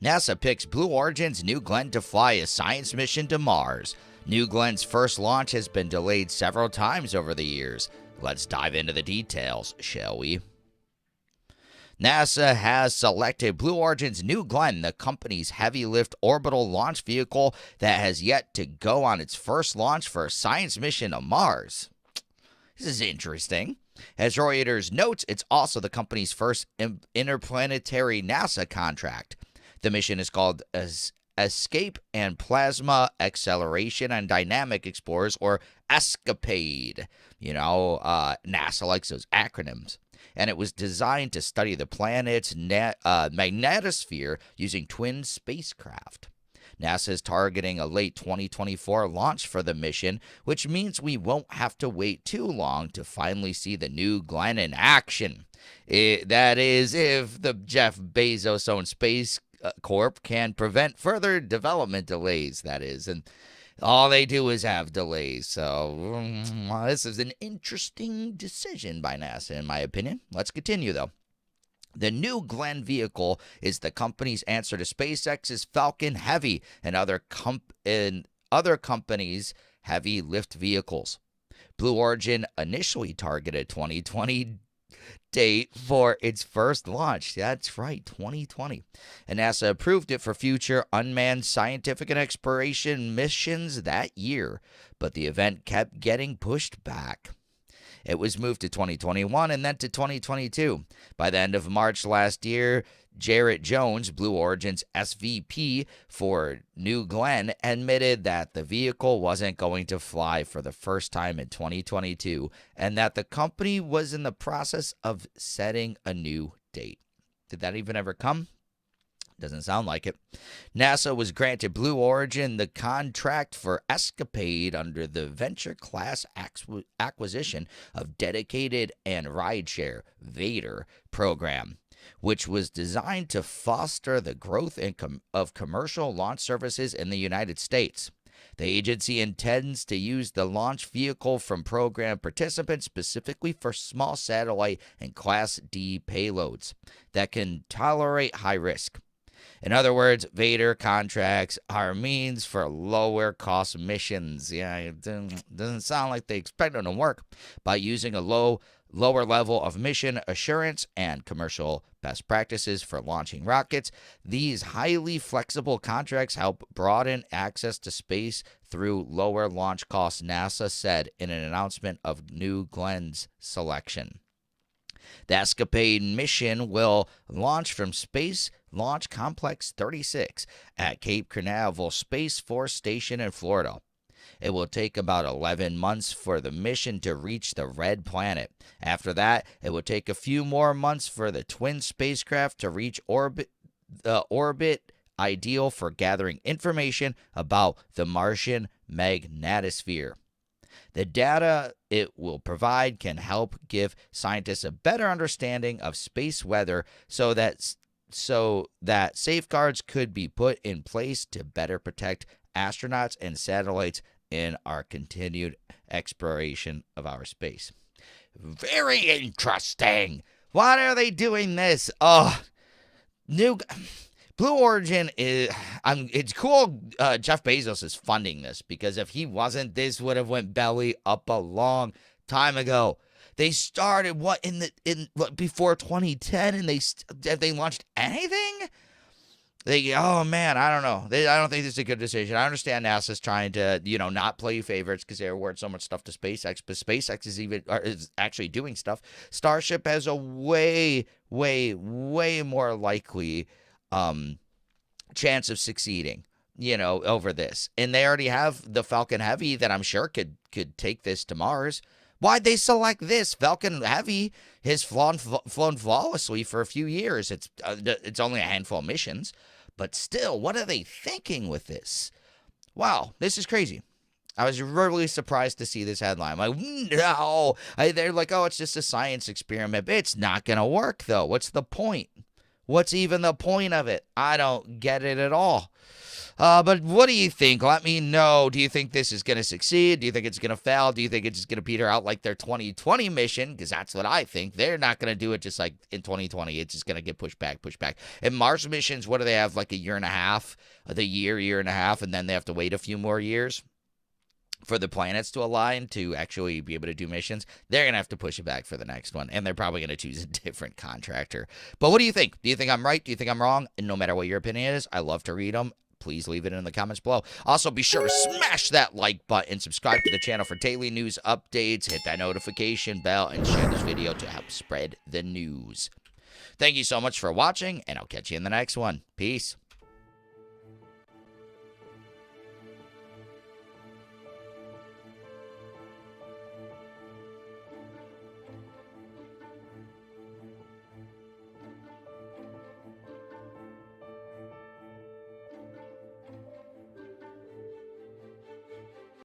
NASA picks Blue Origin's New Glenn to fly a science mission to Mars. New Glenn's first launch has been delayed several times over the years. Let's dive into the details, shall we? NASA has selected Blue Origin's New Glenn, the company's heavy-lift orbital launch vehicle that has yet to go on its first launch for a science mission to Mars. This is interesting. As Reuters notes, it's also the company's first interplanetary NASA contract. The mission is called Escape and Plasma Acceleration and Dynamic Explorers, or ESCAPADE. NASA likes those acronyms. And it was designed to study the planet's magnetosphere using twin spacecraft. NASA is targeting a late 2024 launch for the mission, which means we won't have to wait too long to finally see the New Glenn in action. That is, if the Jeff Bezos-owned Space Corp can prevent further development delays, that is. And all they do is have delays. So this is an interesting decision by NASA, in my opinion. Let's continue, though. The New Glenn vehicle is the company's answer to SpaceX's Falcon Heavy and other companies' heavy lift vehicles. Blue Origin initially targeted 2020 date for its first launch. That's right, 2020. And NASA approved it for future unmanned scientific and exploration missions that year, but the event kept getting pushed back. It was moved to 2021 and then to 2022. By the end of March last year, Jarrett Jones, Blue Origin's SVP for New Glenn, admitted that the vehicle wasn't going to fly for the first time in 2022 and that the company was in the process of setting a new date. Did that even ever come? Doesn't sound like it. NASA was granted Blue Origin the contract for Escapade under the Venture Class Acquisition of Dedicated and Rideshare (VADR) program, which was designed to foster the growth of commercial launch services in the United States. The agency intends to use the launch vehicle from program participants specifically for small satellite and Class D payloads that can tolerate high risk. In other words, VADR contracts are means for lower cost missions. Yeah, it doesn't sound like they expect them to work. By using a lower level of mission assurance and commercial best practices for launching rockets, these highly flexible contracts help broaden access to space through lower launch costs, NASA said in an announcement of New Glenn's selection. The Escapade mission will launch from Space Launch Complex 36 at Cape Canaveral Space Force Station in Florida. It will take about 11 months for the mission to reach the Red Planet. After that, it will take a few more months for the twin spacecraft to reach orbit ideal for gathering information about the Martian magnetosphere. The data it will provide can help give scientists a better understanding of space weather so that safeguards could be put in place to better protect astronauts and satellites in our continued exploration of our space. Very interesting. Why are they doing this? Blue Origin is. It's cool. Jeff Bezos is funding this, because if he wasn't, this would have went belly up a long time ago. They started before 2010, and have they launched anything? I don't know. I don't think this is a good decision. I understand NASA's trying to, not play favorites because they award so much stuff to SpaceX, but SpaceX is actually doing stuff. Starship has a way, way, way more likely chance of succeeding, over this. And they already have the Falcon Heavy that I'm sure could take this to Mars. Why'd they select this? Falcon Heavy has flown flawlessly for a few years. It's only a handful of missions, but still, what are they thinking with this? Wow, this is crazy. I was really surprised to see this headline. I'm like, no. They're like, oh, it's just a science experiment. It's not going to work, though. What's the point? What's even the point of it? I don't get it at all. But what do you think? Let me know. Do you think this is going to succeed? Do you think it's going to fail? Do you think it's just going to peter out like their 2020 mission? Because that's what I think. They're not going to do it just like in 2020. It's just going to get pushed back, pushed back. And Mars missions, what do they have? Like a year and a half? Year and a half, and then they have to wait a few more years for the planets to align to actually be able to do missions. They're going to have to push it back for the next one, and they're probably going to choose a different contractor. But what do you think? Do you think I'm right? Do you think I'm wrong? And no matter what your opinion is, I love to read them. Please leave it in the comments below. Also, be sure to smash that like button, subscribe to the channel for daily news updates, hit that notification bell, and share this video to help spread the news. Thank you so much for watching, and I'll catch you in the next one. Peace.